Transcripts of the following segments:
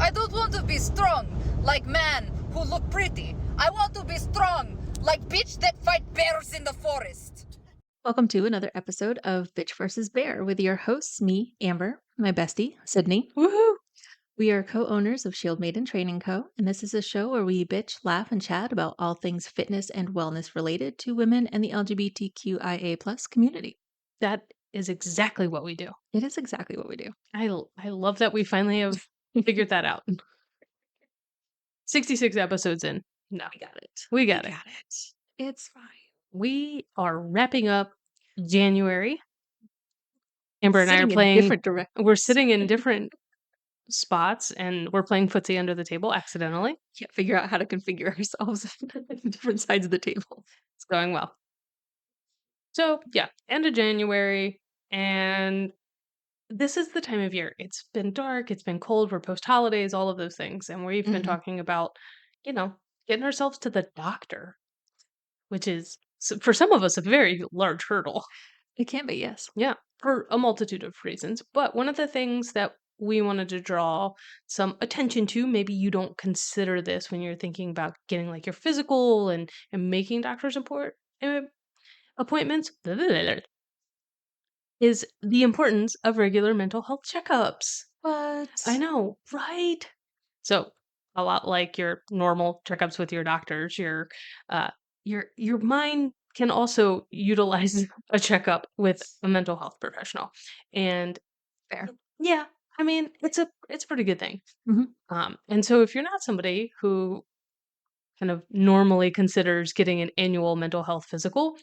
I don't want to be strong like man who look pretty. I want to be strong like bitch that fight bears in the forest. Welcome to another episode of Bitch vs. Bear with your hosts, me, Amber, my bestie, Sydney. Woohoo! We are co-owners of Shield Maiden Training Co., and this is a show where we bitch, laugh, and chat about all things fitness and wellness related to women and the LGBTQIA plus community. That is exactly what we do. It is exactly what we do. I love that we finally have figured that out. 66 episodes in. No, We got it. we got We it. got it. It's fine. We are wrapping up January. Amber and I are Sitting in playing. different directions. We're sitting in different spots and we're playing footsie under the table accidentally. Can't figure out how to configure ourselves on different sides of the table. It's going well. So, yeah, end of January. And this is the time of year. It's been dark, it's been cold, we're post holidays, all of those things. And we've been Mhm. talking about, getting ourselves to the doctor, which is, for some of us, a very large hurdle. It can be, yes. Yeah, for a multitude of reasons. But one of the things that we wanted to draw some attention to, maybe you don't consider this when you're thinking about getting like your physical and making doctor's appointments, is the importance of regular mental health checkups. What? I know, right? So, a lot like your normal checkups with your doctors, your mind can also utilize a checkup with a mental health professional. And Fair. yeah, I mean, it's a pretty good thing. Mhm. And so if you're not somebody who kind of normally considers getting an annual mental health physical,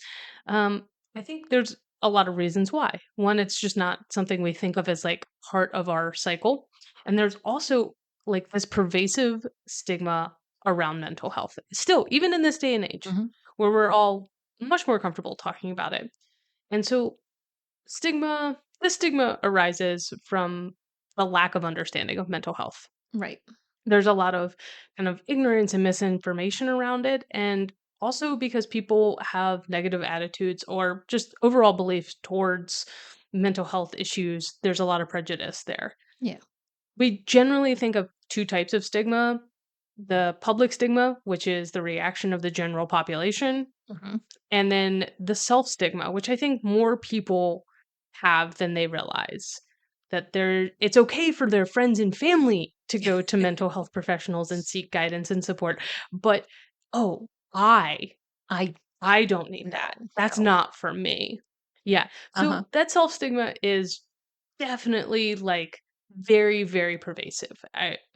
I think there's a lot of reasons why. One, it's just not something we think of as like part of our cycle. And there's also like this pervasive stigma around mental health. Still, even in this day and age, Mhm. where we're all much more comfortable talking about it. And so this stigma arises from a lack of understanding of mental health. Right. There's a lot of kind of ignorance and misinformation around it, and also because people have negative attitudes or just overall beliefs towards mental health issues, there's a lot of prejudice there. Yeah. We generally think of two types of stigma: the public stigma, which is the reaction of the general population, Mhm. and then the self stigma, which I think more people have than they realize. That it's okay for their friends and family to go to mental health professionals and seek guidance and support. But oh, I I don't need no, that. That's no. not for me. Yeah. Uh-huh. So that self stigma is definitely like very, very pervasive.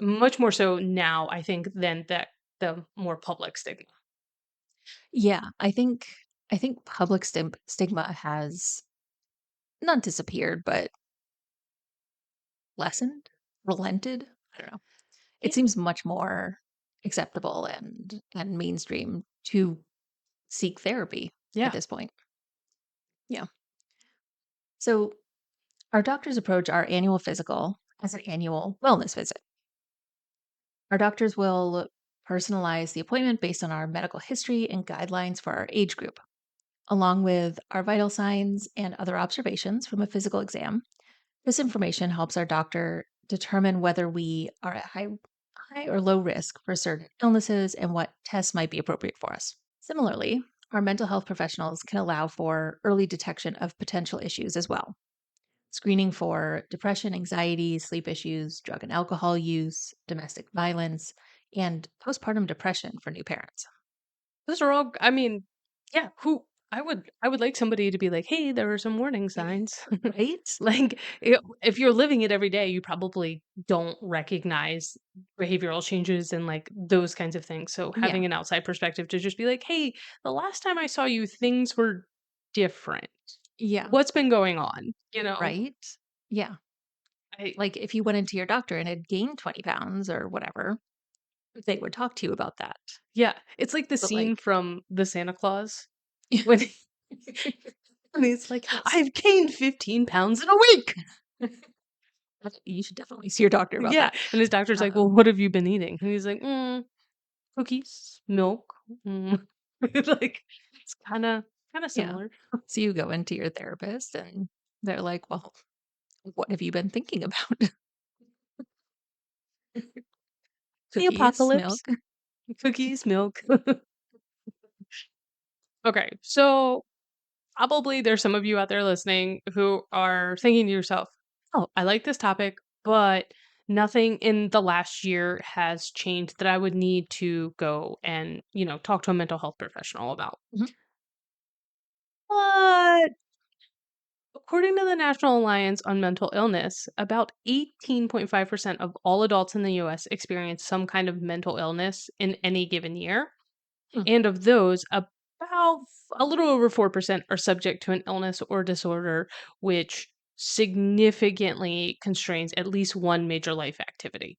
Much more so now, I think, than the more public stigma. Yeah, I think public stigma has not disappeared, but lessened, relented. I don't know. It Yeah. seems much more acceptable and mainstream to seek therapy at Yeah. this point. Yeah. So our doctors approach our annual physical as an annual wellness visit. Our doctors will personalize the appointment based on our medical history and guidelines for our age group, along with our vital signs and other observations from a physical exam. This information helps our doctor determine whether we are at high or low risk for certain illnesses and what tests might be appropriate for us. Similarly, our mental health professionals can allow for early detection of potential issues as well. Screening for depression, anxiety, sleep issues, drug and alcohol use, domestic violence, and postpartum depression for new parents. Those are all, I mean, yeah, who I would like somebody to be like, "Hey, there are some warning signs." Right? Like, if you're living it every day, you probably don't recognize behavioral changes and, like, those kinds of things, so Yeah. having an outside perspective to just be like, "Hey, the last time I saw you, things were different. Yeah. What's been going on?" You know? Right? Yeah. I Like if you went into your doctor and had gained 20 pounds or whatever, they would talk to you about that. Yeah, it's like the But scene like, from The Santa Claus when and he's like, yes. "I've gained 15 pounds in a week!" You should definitely see your doctor about Yeah, that. and his doctor's like, "Well, Um, what have you been eating?" And he's like, cookies, milk." Mm. Like, it's kinda yeah. similar. So you go into your therapist and they're like, well, what have you been thinking about? The Cookies, milk. apocalypse. Cookies, milk. Okay, so probably there's some of you out there listening who are thinking to yourself, "Oh, I like this topic, but nothing in the last year has changed that I would need to go and, talk to a mental health professional about." Mhm. But according to the National Alliance on Mental Illness, about 18.5% of all adults in the US experience some kind of mental illness in any given year. Hmm. And of those, about a little over 4% are subject to an illness or disorder which significantly constrains at least one major life activity.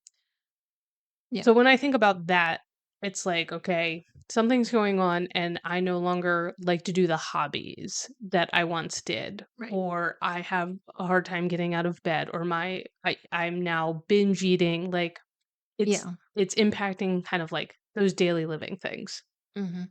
Yeah. So when I think about that, it's like, okay, something's going on and I no longer like to do the hobbies that I once did. Right. Or I have a hard time getting out of bed, or I'm now binge eating. Like it's Yeah. it's impacting kind of like those daily living things. Hmm.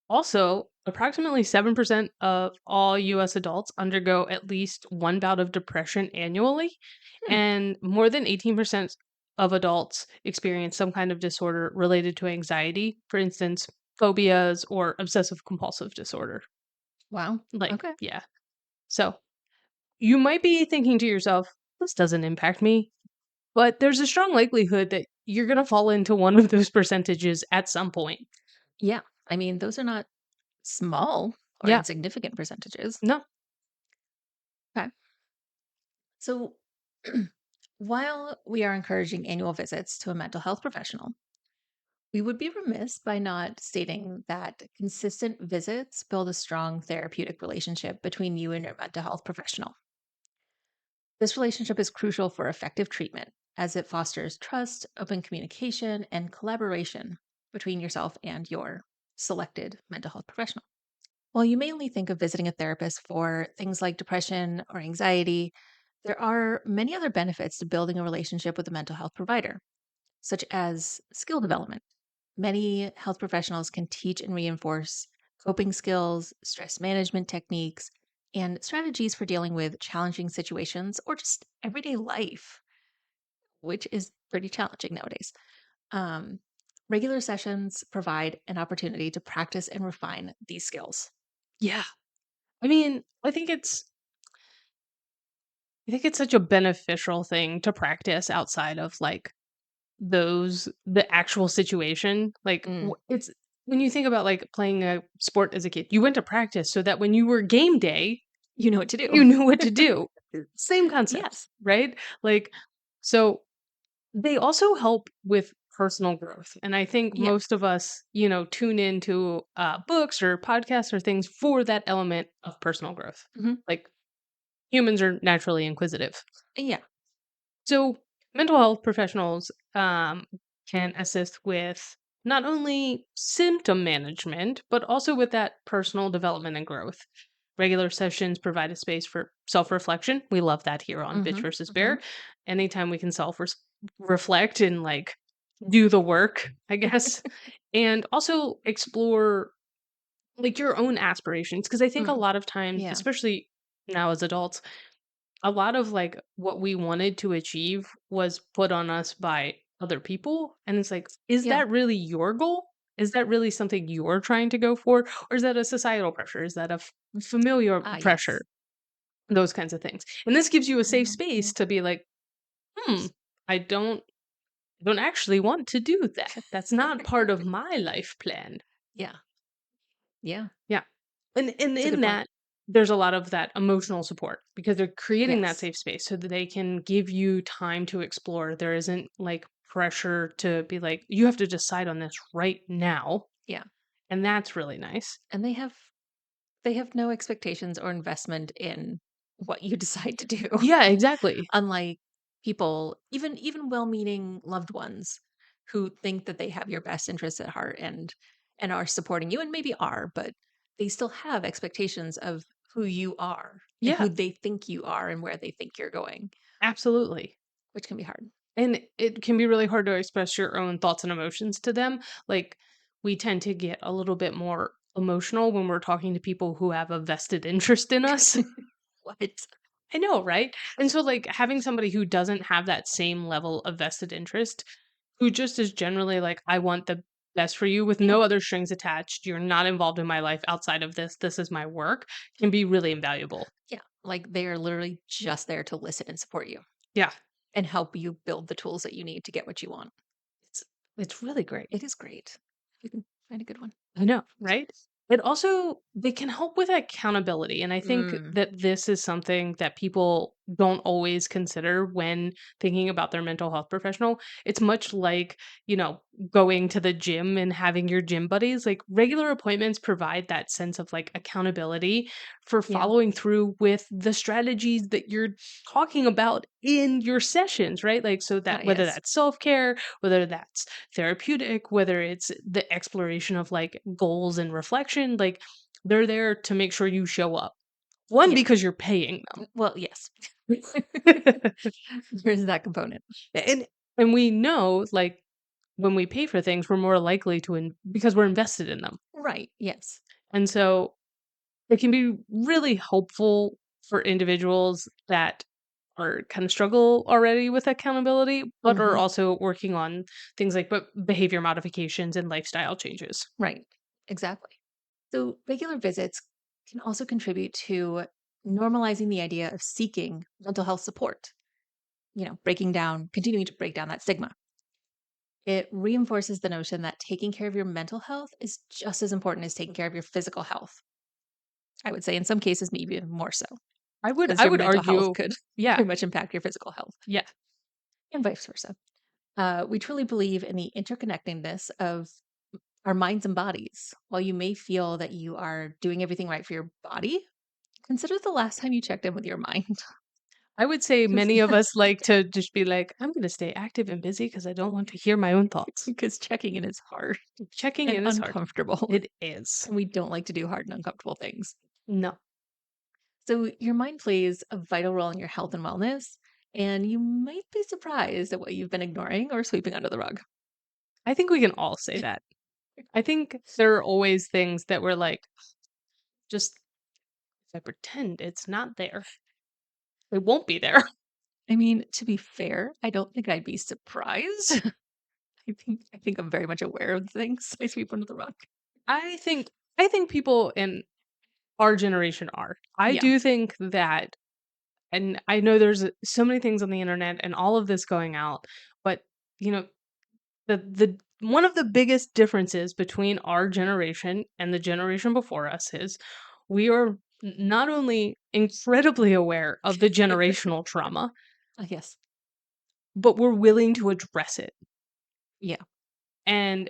Also, approximately 7% of all US adults undergo at least one bout of depression annually, Hmm. and more than 18% of adults experience some kind of disorder related to anxiety, for instance, phobias or obsessive compulsive disorder. Wow. Like, Okay. yeah. So, you might be thinking to yourself, this doesn't impact me, but there's a strong likelihood that you're going to fall into one of those percentages at some point. Yeah. I mean, those are not small or Yeah. insignificant percentages. No. Okay. So, while we are encouraging annual visits to a mental health professional, we would be remiss by not stating that consistent visits build a strong therapeutic relationship between you and your mental health professional. This relationship is crucial for effective treatment as it fosters trust, open communication, and collaboration between yourself and your selected mental health professional. While you may only think of visiting a therapist for things like depression or anxiety, there are many other benefits to building a relationship with a mental health provider, such as skill development. Many health professionals can teach and reinforce coping skills, stress management techniques, and strategies for dealing with challenging situations or just everyday life, which is pretty challenging nowadays. Um, Regular sessions provide an opportunity to practice and refine these skills. Yeah. I mean, I think it's such a beneficial thing to practice outside of like the actual situation. Like Mm, it's when you think about like playing a sport as a kid, you went to practice so that when you were game day, you know what to you do. knew what to do. Same concept, Yes. right? Like so they also help with personal growth. And I think Yeah. most of us, tune into books or podcasts or things for that element of personal growth. Hmm. Like humans are naturally inquisitive. Yeah. So, mental health professionals can assist with not only symptom management, but also with that personal development and growth. Regular sessions provide a space for self reflection. We love that here on Bitch Hmm. versus Hmm. Bear. Anytime we can self reflect and like do the work, I guess, and also explore like your own aspirations. Cause I think a Mm. lot of times, Yeah. especially now as adults, a lot of like what we wanted to achieve was put on us by other people. And it's like, is Yeah. that really your goal? Is that really something you're trying to go for? Or is that a societal pressure? Is that a familiar Ah, pressure? yes. Those kinds of things. And this gives you a safe Mhm, space mhm. to be like, I don't actually want to do that. That's not part of my life plan. Yeah. Yeah. Yeah. And It's a in good point. that, there's a lot of that emotional support because they're creating that Yes. safe space so that they can give you time to explore. There isn't like pressure to be like, you have to decide on this right now. Yeah. And that's really nice. And they have no expectations or investment in what you decide to do. Yeah, exactly. Unlike people, even well-meaning loved ones who think that they have your best interests at heart and are supporting you and maybe are, but they still have expectations of who you are and Yeah, who they think you are and where they think you're going, absolutely. which can be hard. And it can be really hard to express your own thoughts and emotions to them. Like, we tend to get a little bit more emotional when we're talking to people who have a vested interest in us. What? I know, right? And so, like, having somebody who doesn't have that same level of vested interest who just is generally like, I want the best for you with Yeah. no other strings attached. You're not involved in my life outside of this. This is my work, can be really invaluable. Yeah. Like they are literally just there to listen and support you Yeah. and help you build the tools that you need to get what you want. It's it's really great. It is great. You can find a good one. I know, right? It also they can help with accountability, and I think Mm, that this is something that people don't always consider when thinking about their mental health professional. It's much like, going to the gym and having your gym buddies. Like regular appointments provide that sense of like accountability for yeah. following through with the strategies that you're talking about in your sessions, right? Like so that whether Yes. that's self-care, whether that's therapeutic, whether it's the exploration of like goals and reflection, like they're there to make sure you show up. One, Yeah. because you're paying Well, yes. them. There's that component. and and we know like when we pay for things, we're more likely to because we're invested in them. Right. Yes. And so it can be really helpful for individuals that are kind of struggle already with accountability, but are Hmm. also working on things like behavior modifications and lifestyle changes. Right. Exactly. So regular visits can also contribute to normalizing the idea of seeking mental health support, continuing to break down that stigma. It reinforces the notion that taking care of your mental health is just as important as taking care of your physical health. I would say in some cases, maybe even more so, I would because I your would mental health argue, could yeah, very much impact your physical health yeah. and vice versa. We truly believe in the interconnectedness of our minds and bodies. While you may feel that you are doing everything right for your body, consider the last time you checked in with your mind. I would say 'Cause many of us like to just be like, I'm going to stay active and busy because I don't want to hear my own thoughts. because checking in is hard Checking and in is hard. uncomfortable, It is. and we don't like to do hard and uncomfortable things. No. So, your mind plays a vital role in your health and wellness, and you might be surprised at what you've been ignoring or sweeping under the rug. I think we can all say that. I think there are always things that we're like, just if I pretend it's not there, it won't be there. I mean, to be fair, I don't think I'd be surprised. I think I'm very much aware of the things I sweep under the rug. I think I think people in our generation are. I Yeah. do think that, and I know there's so many things on the internet and all of this going out, but you know, the one of the biggest differences between our generation and the generation before us is we are not only incredibly aware of the generational trauma, Yes. but we're willing to address it. Yeah. And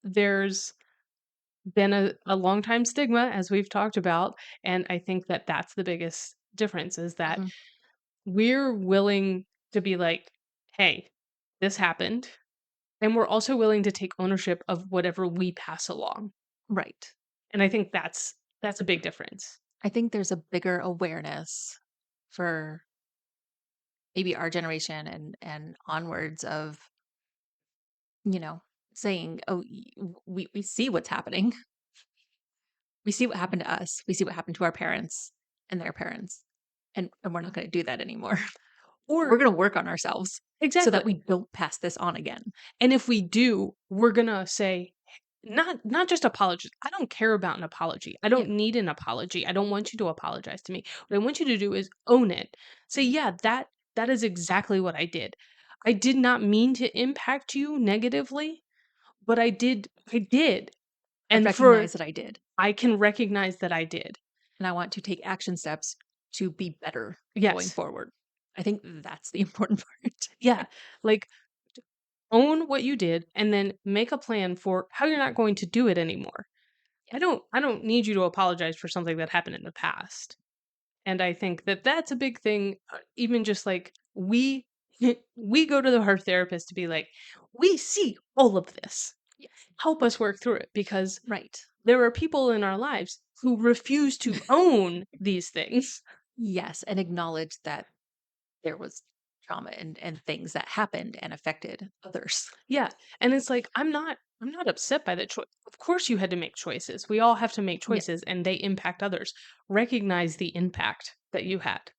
there's been a long time stigma, as we've talked about, and I think that that's the biggest difference is that Mhm. we're willing to be like, hey, this happened. And we're also willing to take ownership of whatever we pass along. Right. And I think that's a big difference. I think there's a bigger awareness for maybe our generation and onwards of, you know, saying, "Oh, we see what's happening. We see what happened to us. We see what happened to our parents and their parents, and we're not going to do that anymore. We're Or going to work on ourselves so exactly. that we don't pass this on again." And if we do, we're gonna say not just apologies. I don't care about an apology. I Yeah. don't need an apology. I don't want you to apologize to me. What I want you to do is own it. Say, yeah, that is exactly what I did. I did not mean to impact you negatively, but I did. I And recognize for that I did, I can recognize that I did. and I want to take action steps to be better going Yes. forward. I think that's the important part. Yeah. Like own what you did and then make a plan for how you're not going to do it anymore. I don't need you to apologize for something that happened in the past. And I think that that's a big thing, even just like we go to our therapist to be like, we see all of this. Yes. Help us work through it because Right. there are people in our lives who refuse to own these things. Yes, and acknowledge that there was trauma and things that happened and affected others. Yeah, and it's like, I'm not upset by the choice. Of course you had to make choices. We all have to make Yeah. choices and they impact others. Recognize the impact that you had.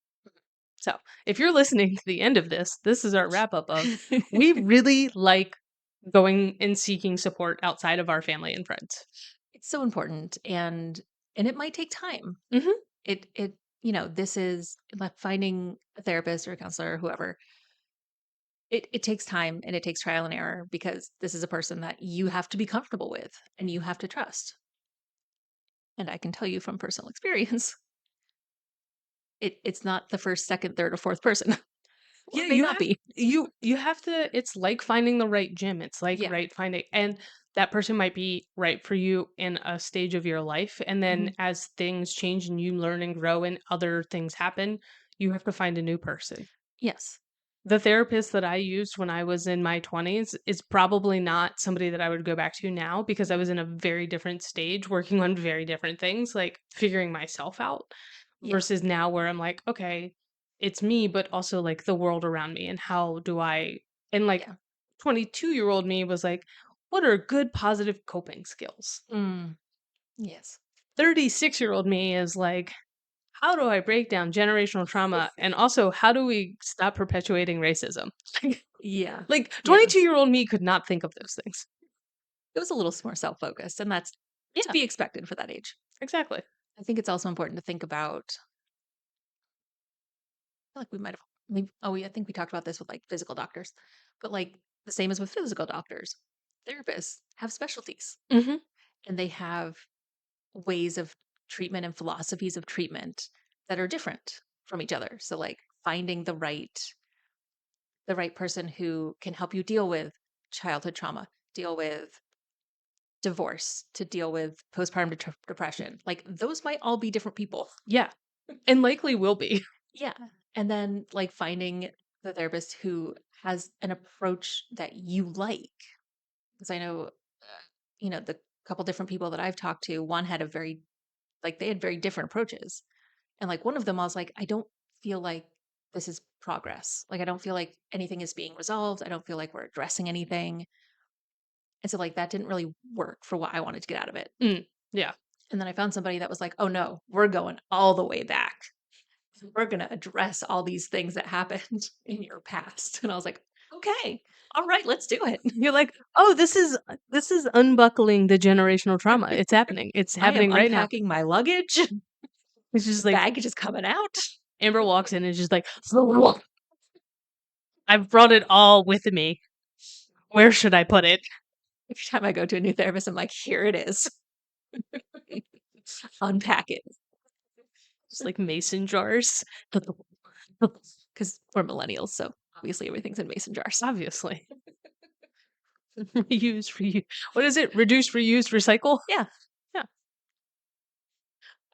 So if you're listening to the end of this, this is our wrap up of we really like going and seeking support outside of our family and friends. It's so important, and it might take time. Hmm. It this is like finding a therapist or a counselor or whoever. It takes time and it takes trial and error because this is a person that you have to be comfortable with and you have to trust. And I can tell you from personal experience, it's not the first, second, third, or fourth person. Or Yeah, it may not be. you have to. It's like finding the right gym. It's like Yeah. finding, and that person might be right for you in a stage of your life, and then Mhm. as things change and you learn and grow and other things happen, you have to find a new person. Yes. The therapist that I used when I was in my 20s is probably not somebody that I would go back to now because I was in a very different stage working on very different things, like figuring myself out Yeah. versus now where I'm like, okay, it's me, but also like the world around me and how do I, and like Yeah. 22-year-old me was like, what are good positive coping skills? Mm. Yes. 36-year-old me is like, how do I break down generational trauma? And also, how do we stop perpetuating racism? Yeah. Like Yeah. 22-year-old me could not think of those things. It was a little more self-focused, and that's to Yeah, be expected for that age. exactly. I think it's also important to think about. I feel like we might have maybe I think we talked about this with like physical doctors, but like the same as with physical doctors, therapists have specialties Mhm. and they have ways of treatment and philosophies of treatment that are different from each other. So like finding the right person who can help you deal with childhood trauma, deal with divorce, to deal with postpartum depression. Like those might all be different people. Yeah, and likely will be. Yeah. And then like finding the therapist who has an approach that you like. Because I know, the couple different people that I've talked to, one had they had very different approaches. And like one of them, I was like, I don't feel like this is progress. Like, I don't feel like anything is being resolved. I don't feel like we're addressing anything. And so, like, that didn't really work for what I wanted to get out of it. Yeah. And then I found somebody that was like, oh no, we're going all the way back. We're going to address all these things that happened in your past. And I was like, okay, all right, let's do it. You're like, "Oh, this is unbuckling the generational trauma. It's happening. It's I am happening right now." unpacking my luggage. It's The just like baggage is coming out. Amber walks in and is just like, "I've brought it all with me. Where should I put it?" Every time I go to a new therapist, I'm like, here it is. Unpack it. Just like mason jars. Because we're millennials, so obviously everything's in mason jars. Obviously. Reuse, reuse. What is it? Reduce, reuse, recycle? Yeah. Yeah.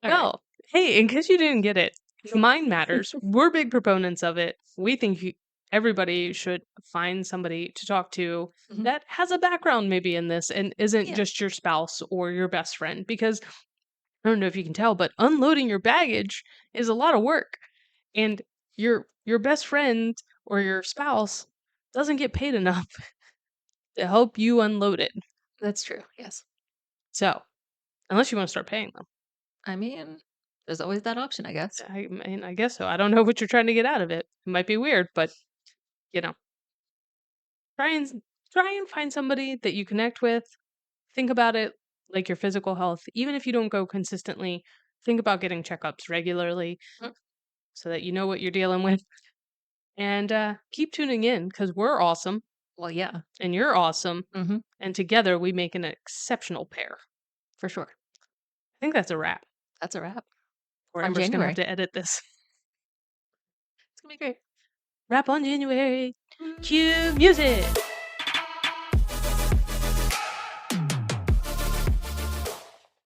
All right. Well, hey, in case you didn't get it, Mind Matters. We're big proponents of it. We think everybody should find somebody to talk to Mhm. that has a background maybe in this and isn't Yeah. just your spouse or your best friend. Because I don't know if you can tell, but unloading your baggage is a lot of work. And your best friend or your spouse doesn't get paid enough to help you unload it. That's true. Yes. So, unless you want to start paying them. I mean, there's always that option, I guess. I mean, I guess so. I don't know what you're trying to get out of it. It might be weird, but you know, try and try and find somebody that you connect with. Think about it like your physical health. Even if you don't go consistently, think about getting checkups regularly Mm. so that you know what you're dealing with. And keep tuning in because we're awesome Well, yeah. and you're awesome. Hmm. And together we make an exceptional pair. For sure. I think that's a wrap. That's a wrap. Or On Amber's going to have January. to edit this. It's going to be great. Wrap on January. Cue music.